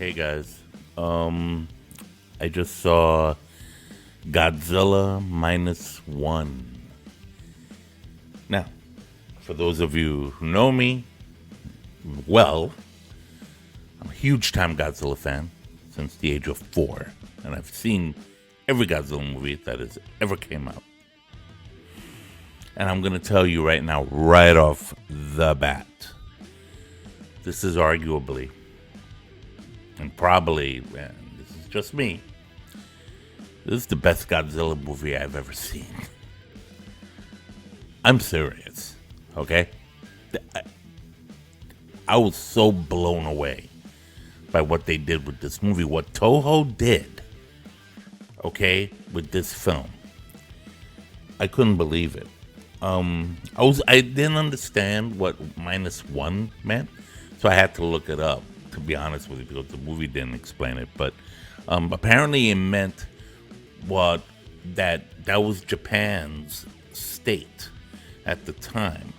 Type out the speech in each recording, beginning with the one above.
Hey guys, I just saw Godzilla -1. Now, for those of you who know me, well, I'm a huge time Godzilla fan since the age of 4, and I've seen every Godzilla movie that has ever came out. And I'm going to tell you right now, right off the bat, this is arguably, and probably, and this is just me, this is the best Godzilla movie I've ever seen. I'm serious, okay? I was so blown away by what they did with this movie, what Toho did, okay, with this film. I couldn't believe it. I didn't understand what -1 meant, so I had to look it up, to be honest with you, because the movie didn't explain it. But apparently it meant that was Japan's state at the time,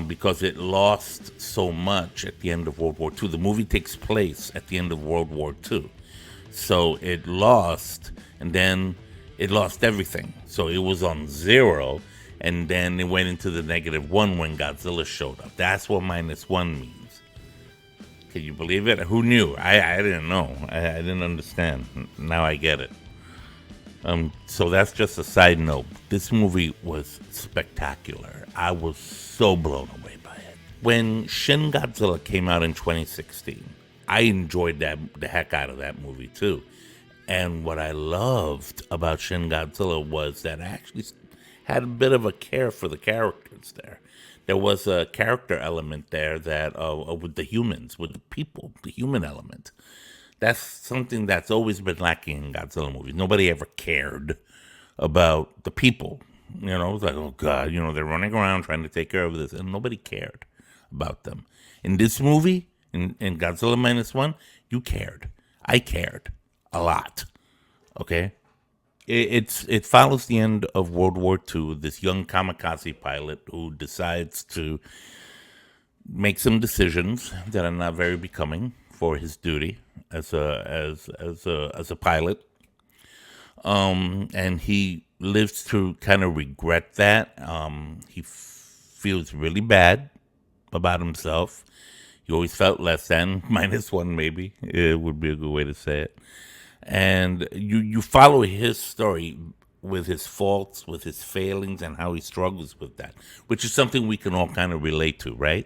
because it lost so much at the end of World War II. The movie takes place at the end of World War II. So it lost, and then it lost everything. So it was on zero, and then it went into the -1 when Godzilla showed up. That's what -1 means. Can you believe it? Who knew? I didn't know. I didn't understand. Now I get it. So that's just a side note. This movie was spectacular. I was so blown away by it. When Shin Godzilla came out in 2016, I enjoyed the heck out of that movie too. And what I loved about Shin Godzilla was that I actually had a bit of a care for the characters there. There was a character element there that with the humans, with the people, the human element. That's something that's always been lacking in Godzilla movies. Nobody ever cared about the people. You know, it was like, oh God, they're running around trying to take care of this, and nobody cared about them. In this movie, in Godzilla -1, you cared. I cared a lot. Okay? It follows the end of World War II. This young kamikaze pilot who decides to make some decisions that are not very becoming for his duty as a pilot, and he lives to kind of regret that. He feels really bad about himself. He always felt less than, -1 maybe, it would be a good way to say it. And you follow his story with his faults, with his failings, and how he struggles with that, which is something we can all kind of relate to, right?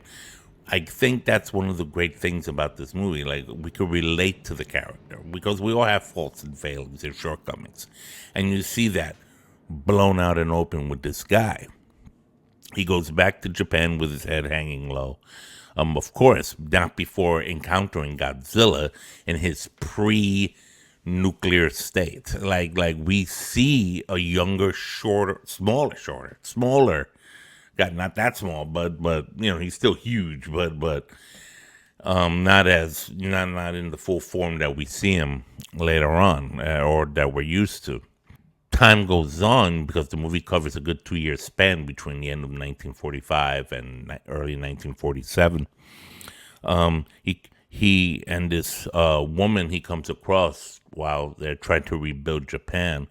I think that's one of the great things about this movie. Like, we could relate to the character because we all have faults and failings and shortcomings. And you see that blown out and open with this guy. He goes back to Japan with his head hanging low. Of course, not before encountering Godzilla in his pre-nuclear state. Like we see a younger, smaller. God, not that small, but he's still huge, but not in the full form that we see him later on, or that we're used to. Time goes on because the movie covers a good 2-year span between the end of 1945 and early 1947. He and this woman he comes across while they're trying to rebuild Japan.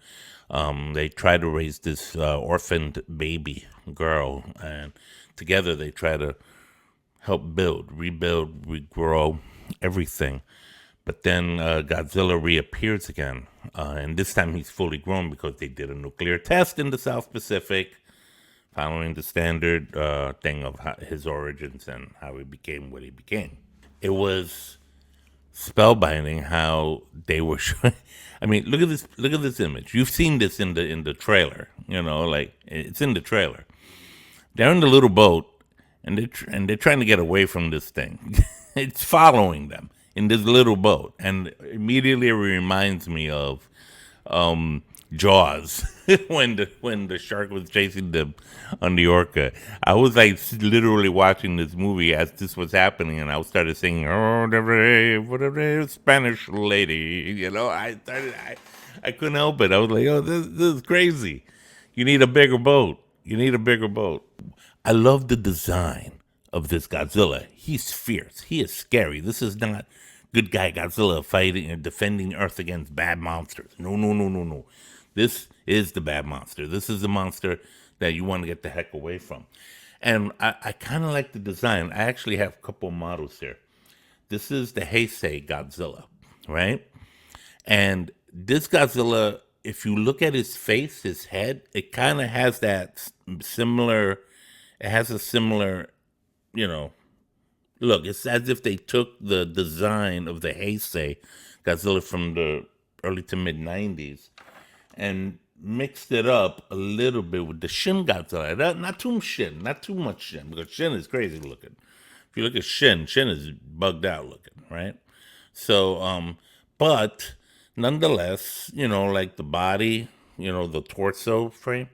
They try to raise this orphaned baby girl, and together they try to help rebuild, regrow everything. But then Godzilla reappears again, and this time he's fully grown because they did a nuclear test in the South Pacific, following the standard thing of his origins and how he became what he became. It was spellbinding how they were showing. I mean, look at this image. You've seen this in the trailer. Like, it's in the trailer. They're in the little boat, and they're trying to get away from this thing. It's following them in this little boat, and immediately it reminds me of Jaws when the shark was chasing them on the orca. I was like literally watching this movie as this was happening, and I started singing, "Oh, the Spanish lady." I couldn't help it. I was like, "Oh, this is crazy. You need a bigger boat. I love the design of this Godzilla. He's fierce. He is scary. This is not good guy Godzilla fighting and defending Earth against bad monsters. No, no, no, no, no. This is the bad monster. This is the monster that you want to get the heck away from. And I kind of like the design. I actually have a couple models here. This is the Heisei Godzilla, right? And this Godzilla, if you look at his face, his head, it kind of has that similar, it has a similar, you know, look. It's as if they took the design of the Heisei Godzilla from the early to mid 90s and mixed it up a little bit with the Shin Godzilla. Not too Shin, not too much Shin, because Shin is crazy looking. If you look at Shin is bugged out looking, right? So, but nonetheless, like the body, the torso frame,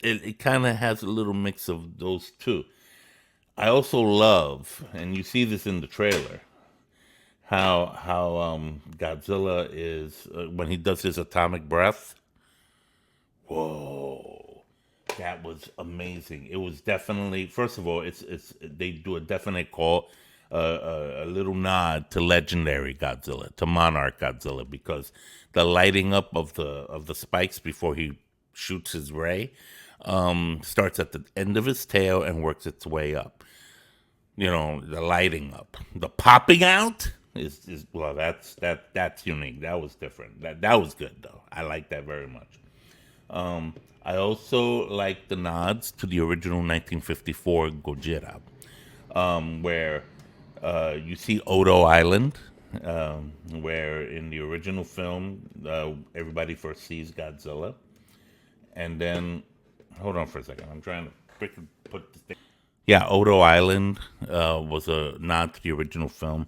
it kind of has a little mix of those two. I also love, and you see this in the trailer, how Godzilla is when he does his atomic breath. Whoa, that was amazing. It was definitely, first of all, it's they do a definite call, a little nod to legendary Godzilla, to Monarch Godzilla, because the lighting up of the spikes before he shoots his ray starts at the end of his tail and works its way up. The lighting up, the popping out is well, that's unique. That was different. That was good though. I like that very much. I also like the nods to the original 1954 Gojira, where you see Odo Island, where in the original film everybody first sees Godzilla, and then hold on for a second. I'm trying to freaking put this thing. Yeah, Odo Island was a nod to the original film.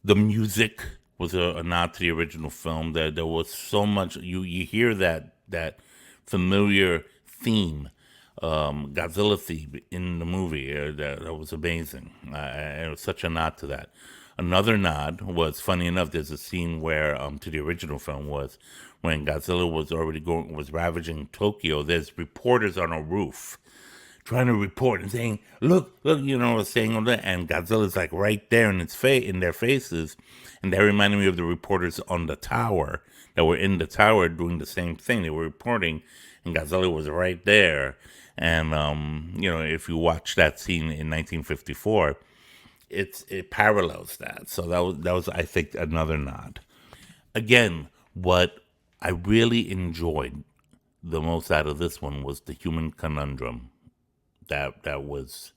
The music was a nod to the original film. There was so much. You hear that familiar theme, Godzilla theme in the movie. That was amazing. It was such a nod to that. Another nod was, funny enough, there's a scene where to the original film was when Godzilla was ravaging Tokyo. There's reporters on a roof trying to report and saying, look, saying all that, and Godzilla's like right there in in their faces, and that reminded me of the reporters on the tower that were in the tower doing the same thing. They were reporting, and Godzilla was right there. And if you watch that scene in 1954, it parallels that. So that was I think another nod. Again, what I really enjoyed the most out of this one was the human conundrum that was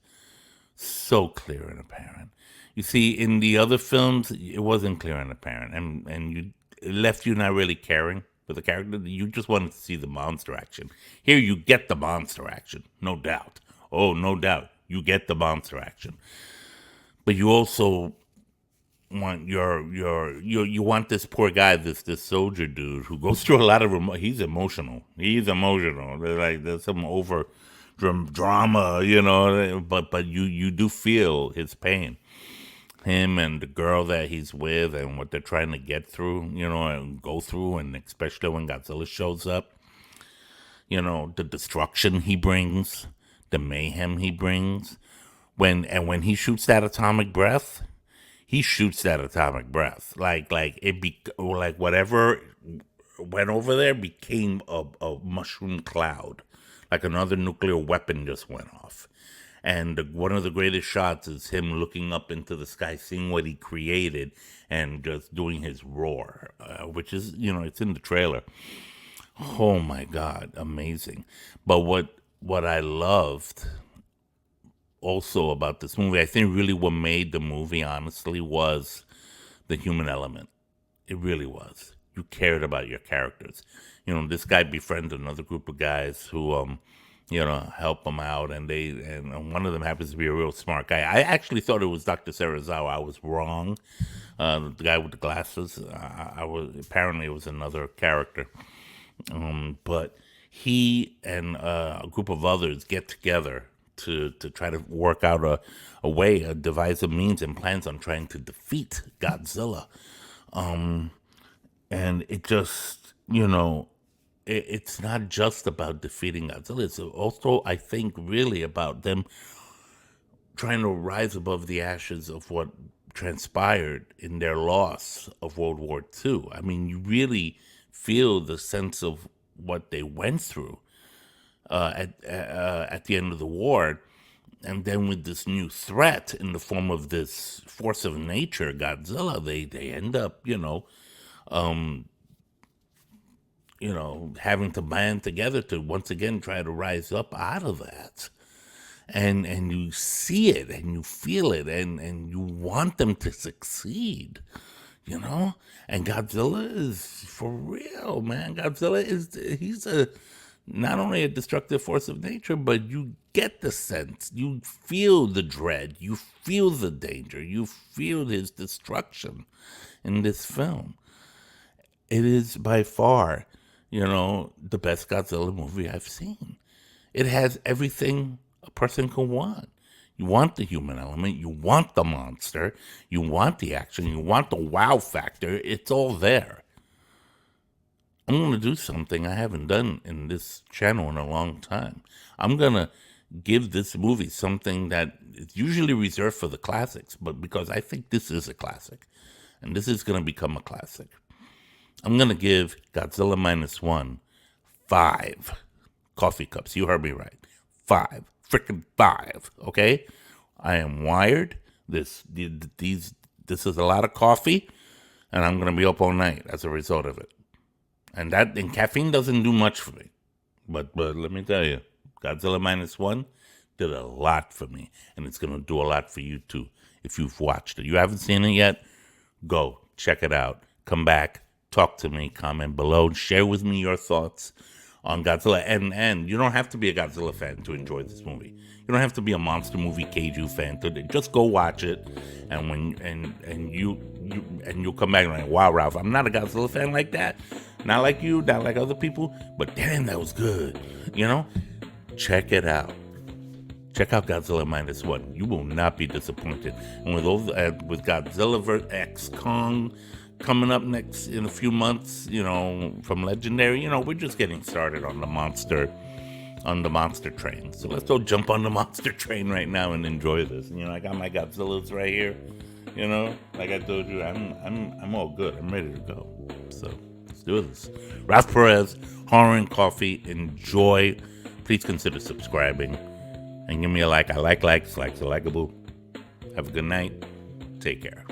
so clear and apparent. You see, in the other films, it wasn't clear and apparent, and it left you not really caring for the character. You just wanted to see the monster action. Here, you get the monster action, no doubt. Oh, no doubt, you get the monster action, but you also want you want this poor guy, this soldier dude who goes through a lot of he's emotional. He's emotional. There's some over drama, but you do feel his pain. Him and the girl that he's with and what they're trying to get through, and go through, and especially when Godzilla shows up, the destruction he brings, the mayhem he brings. When he shoots that atomic breath, he shoots that atomic breath. Like whatever went over there became a mushroom cloud. Like another nuclear weapon just went off. And one of the greatest shots is him looking up into the sky, seeing what he created, and just doing his roar, which is, it's in the trailer. Oh my God, amazing. But what I loved also about this movie, I think really what made the movie, honestly, was the human element. It really was. You cared about your characters. This guy befriends another group of guys who, help him out, and one of them happens to be a real smart guy. I actually thought it was Dr. Serizawa. I was wrong. The guy with the glasses. I was apparently it was another character. But he and a group of others get together to try to work out a way, devise a means and plans on trying to defeat Godzilla. And it just, it's not just about defeating Godzilla. It's also, I think, really about them trying to rise above the ashes of what transpired in their loss of World War II. I mean, you really feel the sense of what they went through at the end of the war. And then with this new threat in the form of this force of nature, Godzilla, they end up, having to band together to once again try to rise up out of that. And you see it and you feel it and you want them to succeed, And Godzilla is for real, man. He's not only a destructive force of nature, but you get the sense, you feel the dread, you feel the danger, you feel his destruction in this film. It is by far, the best Godzilla movie I've seen. It has everything a person can want. You want the human element, you want the monster, you want the action, you want the wow factor. It's all there. I'm going to do something I haven't done in this channel in a long time. I'm going to give this movie something that is usually reserved for the classics, but because I think this is a classic, and this is going to become a classic, I'm going to give Godzilla Minus One 5 coffee cups. You heard me right. 5. Freaking 5. Okay? I am wired. This is a lot of coffee, and I'm going to be up all night as a result of it. And caffeine doesn't do much for me. But let me tell you, Godzilla Minus One did a lot for me. And it's going to do a lot for you too if you've watched it. You haven't seen it yet? Go. Check it out. Come back. Talk to me. Comment below. Share with me your thoughts on Godzilla. And you don't have to be a Godzilla fan to enjoy this movie. You don't have to be a monster movie kaiju fan to just go watch it. And you'll come back and like, wow, Ralph, I'm not a Godzilla fan like that. Not like you, not like other people, but damn, that was good. Check it out. Check out Godzilla Minus One. You will not be disappointed. And with Godzilla X Kong coming up next in a few months, from Legendary, we're just getting started on the monster train. So let's go jump on the monster train right now and enjoy this. I got my Godzillas right here. Like I told you, I'm all good. I'm ready to go. So let's do this. Ralph Perez, Horror and Coffee. Enjoy. Please consider subscribing and give me a like. I like likes. Likes are likable. Have a good night. Take care.